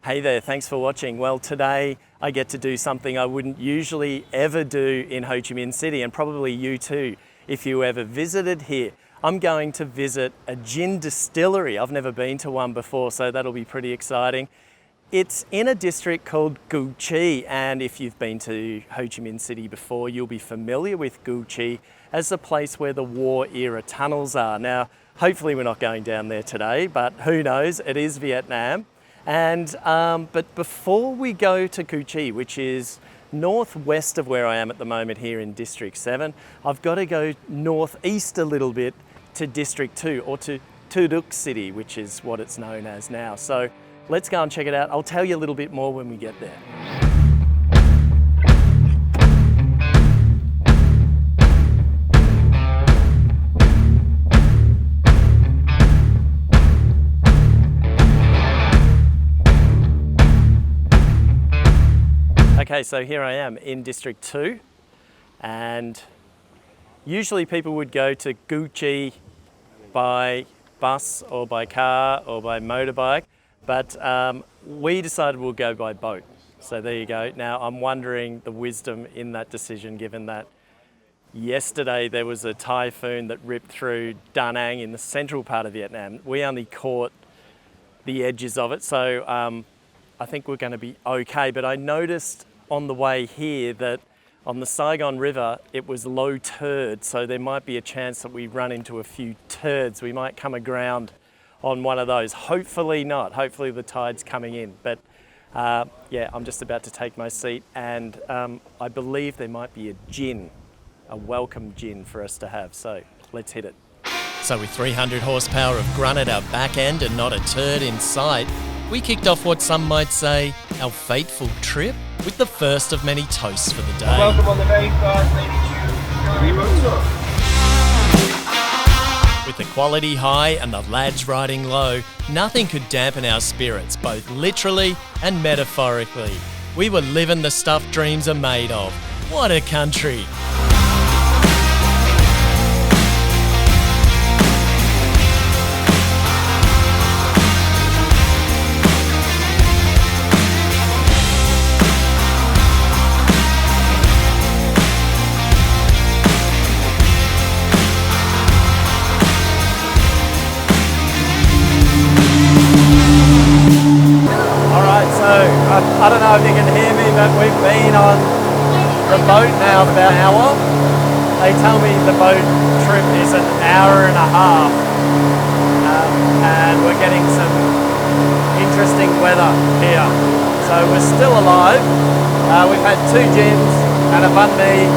Hey there, thanks for watching. Well, today I get to do something I wouldn't usually ever do in Ho Chi Minh City, and probably you too, if you ever visited here. I'm going to visit a gin distillery. I've never been to one before, so that'll be pretty exciting. It's in a district called Cu Chi, and if you've been to Ho Chi Minh City before, you'll be familiar with Cu Chi as the place where the war era tunnels are. Now, hopefully we're not going down there today, but who knows, it is Vietnam. And but before we go to Cu Chi, which is northwest of where I am at the moment here in District 7, I've got to go northeast a little bit to District 2, or to Tu Duc City, which is what it's known as now. So let's go and check it out. I'll tell you a little bit more when we get there. Okay, so here I am in District 2, and usually people would go to Cu Chi by bus or by car or by motorbike, but we decided we'll go by boat. So there you go. Now I'm wondering the wisdom in that decision, given that yesterday there was a typhoon that ripped through Da Nang in the central part of Vietnam. We only caught the edges of it, so I think we're going to be okay. But I noticed on the way here that on the Saigon River it was low tide, so there might be a chance that we run into a few turds. We might come aground on one of those. Hopefully not. Hopefully the tide's coming in. But yeah, I'm just about to take my seat, and I believe there might be a gin, a welcome gin for us to have. So let's hit it. So with 300 horsepower of grunt at our back end and not a turd in sight, we kicked off what some might say our fateful trip with the first of many toasts for the day. Welcome on the very first Lady Trieu Distillery tour. With the quality high and the lads riding low, nothing could dampen our spirits, both literally and metaphorically. We were living the stuff dreams are made of. What a country! I don't know if you can hear me, but we've been on the boat now for about an hour. They tell me the boat trip is an hour and a half, and we're getting some interesting weather here. So we're still alive. We've had 2 gins and a banh mi,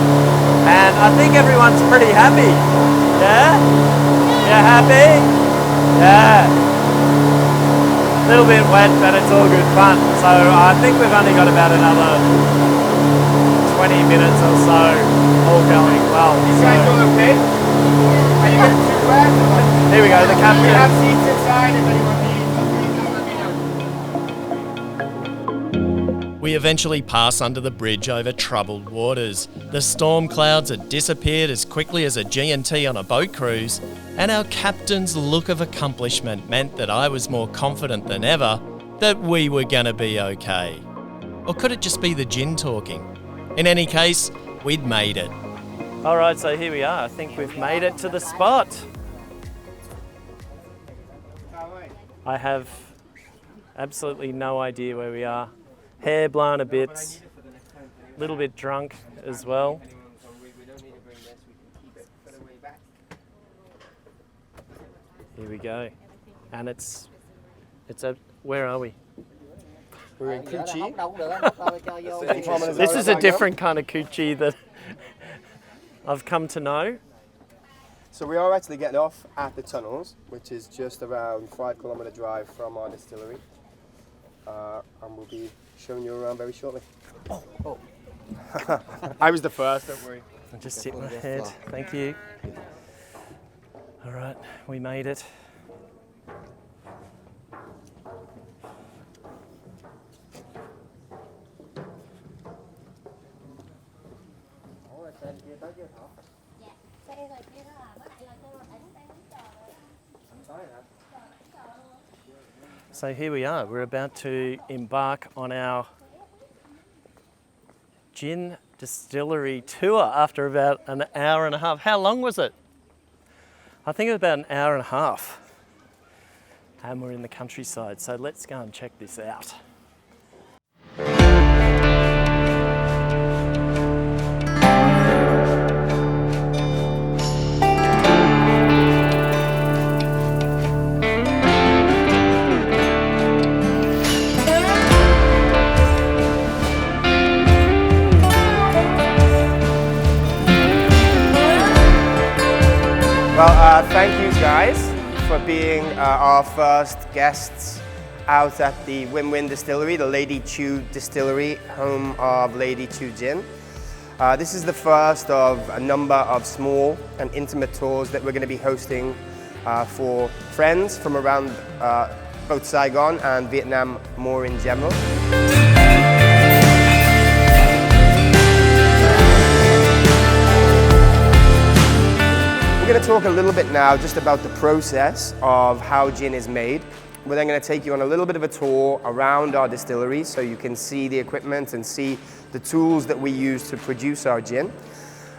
and I think everyone's pretty happy. Yeah? You're happy? Yeah. A little bit wet, but it's all good fun. So I think we've only got about another 20 minutes or so, all going well. You guys all okay? Are you getting too wet? Here we go, the captain. We have seats inside if anyone needs, let me know. We eventually pass under the bridge over troubled waters. The storm clouds had disappeared as quickly as a G&T on a boat cruise, and our captain's look of accomplishment meant that I was more confident than ever that we were going to be okay. Or could it just be the gin talking? In any case, we'd made it. All right, so here we are. I think we've made it to the spot. I have absolutely no idea where we are. Hair blown a bit, a little bit drunk as well. Here we go. And it's where are we? We're in Cu Chi. This is a different kind of Cu Chi that I've come to know. So we are actually getting off at the tunnels, which is just around 5-kilometre drive from our distillery. And we'll be showing you around very shortly. Oh. I was the first, don't worry. I'll just tip my head. Thank you. All right, we made it. So here we are, we're about to embark on our gin distillery tour after about an hour and a half. How long was it? I think it was about an hour and a half. And we're in the countryside, so let's go and check this out. Well, thank you guys for being our first guests out at the Win Distillery, the Lady Trieu Distillery, home of Lady Trieu Gin. This is the first of a number of small and intimate tours that we're going to be hosting for friends from around both Saigon and Vietnam more in general. We're going to talk a little bit now just about the process of how gin is made. We're then going to take you on a little bit of a tour around our distillery so you can see the equipment and see the tools that we use to produce our gin.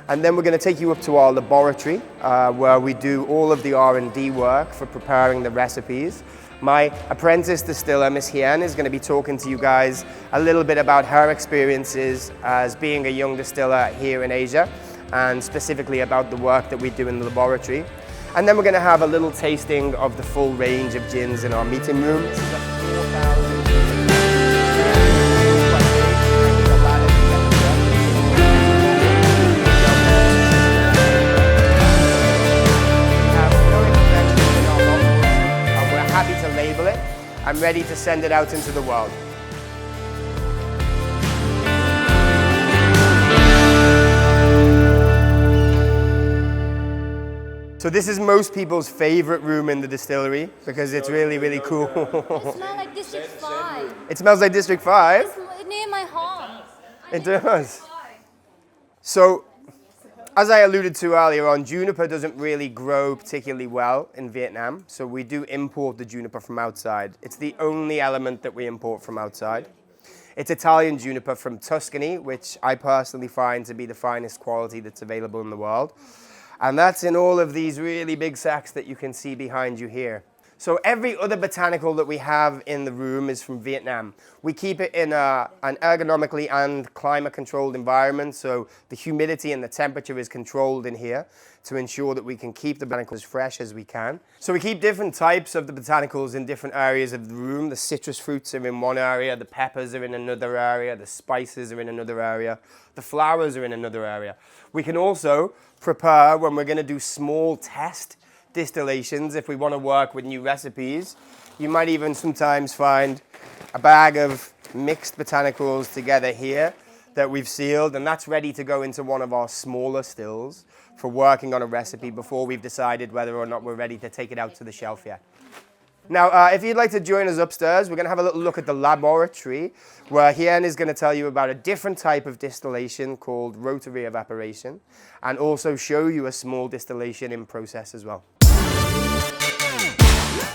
And then we're going to take you up to our laboratory where we do all of the R&D work for preparing the recipes. My apprentice distiller, Miss Hien, is going to be talking to you guys a little bit about her experiences as being a young distiller here in Asia, and specifically about the work that we do in the laboratory. And then we're going to have a little tasting of the full range of gins in our meeting room. This is a 4,000 and we're happy to label it and ready to send it out into the world. So this is most people's favorite room in the distillery because it's really, really cool. It smells like District 5. It smells like District 5? It's near my home. It does. So, as I alluded to earlier on, juniper doesn't really grow particularly well in Vietnam, so we do import the juniper from outside. It's the only element that we import from outside. It's Italian juniper from Tuscany, which I personally find to be the finest quality that's available in the world. And that's in all of these really big sacks that you can see behind you here. So every other botanical that we have in the room is from Vietnam. We keep it in an ergonomically and climate-controlled environment, so the humidity and the temperature is controlled in here to ensure that we can keep the botanicals as fresh as we can. So we keep different types of the botanicals in different areas of the room. The citrus fruits are in one area, the peppers are in another area, the spices are in another area, the flowers are in another area. We can also prepare when we're going to do small test distillations if we want to work with new recipes. You might even sometimes find a bag of mixed botanicals together here that we've sealed, and that's ready to go into one of our smaller stills for working on a recipe before we've decided whether or not we're ready to take it out to the shelf yet. Now, if you'd like to join us upstairs, we're going to have a little look at the laboratory where Hien is going to tell you about a different type of distillation called rotary evaporation and also show you a small distillation in process as well.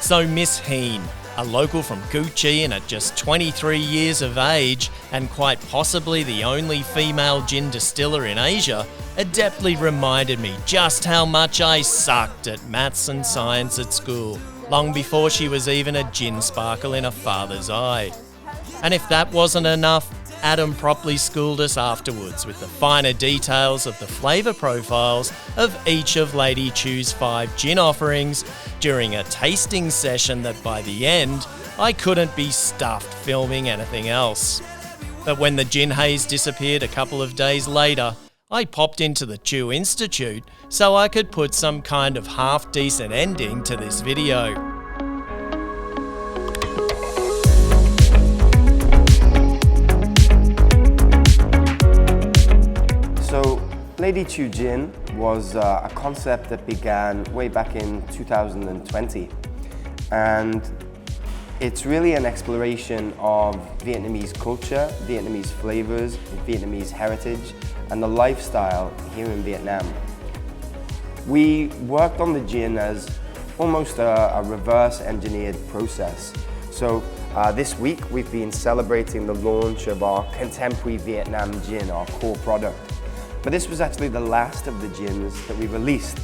So Miss Hien, a local from Quận and at just 23 years of age and quite possibly the only female gin distiller in Asia, adeptly reminded me just how much I sucked at maths and science at school, long before she was even a gin sparkle in her father's eye. And if that wasn't enough, Adam properly schooled us afterwards with the finer details of the flavour profiles of each of Lady Trieu's 5 gin offerings during a tasting session that by the end, I couldn't be stuffed filming anything else. But when the gin haze disappeared a couple of days later, I popped into the Trieu Institute so I could put some kind of half-decent ending to this video. So, Lady Trieu Gin was a concept that began way back in 2020, and it's really an exploration of Vietnamese culture, Vietnamese flavors, Vietnamese heritage, and the lifestyle here in Vietnam. We worked on the gin as almost a reverse engineered process So this week we've been celebrating the launch of our contemporary Vietnam gin, our core product. But this was actually the last of the gins that we released.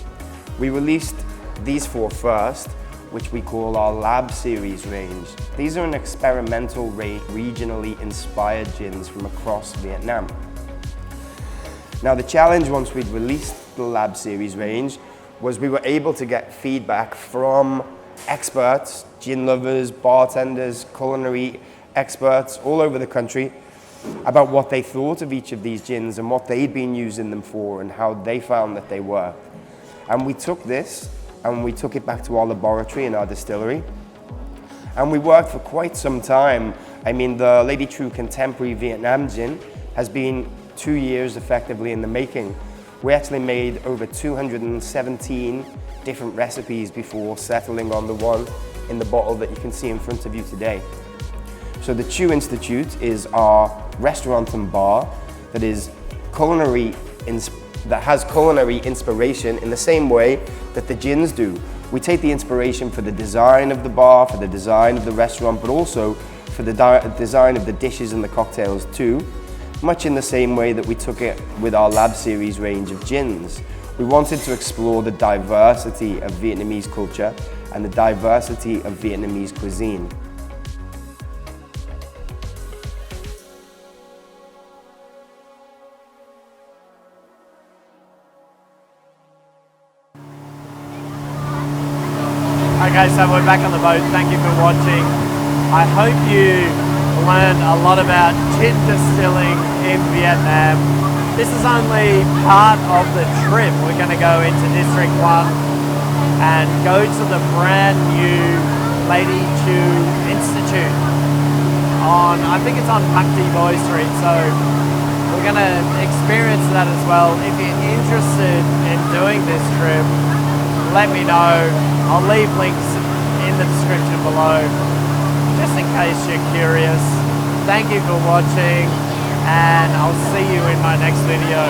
We released these 4 first, which we call our Lab Series range. These are an experimental range, regionally inspired gins from across Vietnam. Now the challenge once we'd released the Lab Series range was we were able to get feedback from experts, gin lovers, bartenders, culinary experts all over the country about what they thought of each of these gins and what they'd been using them for and how they found that they were. And we took this and we took it back to our laboratory in our distillery. And we worked for quite some time. I mean, the Lady Trieu Contemporary Vietnam Gin has been 2 years effectively in the making. We actually made over 217 different recipes before settling on the one in the bottle that you can see in front of you today. So the Trieu Institute is our restaurant and bar that has culinary inspiration in the same way that the gins do. We take the inspiration for the design of the bar, for the design of the restaurant, but also for the design of the dishes and the cocktails too, much in the same way that we took it with our Lab Series range of gins. We wanted to explore the diversity of Vietnamese culture and the diversity of Vietnamese cuisine. Okay, so we're back on the boat. Thank you for watching. I hope you learned a lot about gin distilling in Vietnam. This is only part of the trip. We're going to go into District 1 and go to the brand new Lady Trieu Institute on, I think it's on Pak Thi Boi Street, so we're going to experience that as well. If you're interested in doing this trip, let me know. I'll leave links in the description below, just in case you're curious. Thank you for watching, and I'll see you in my next video.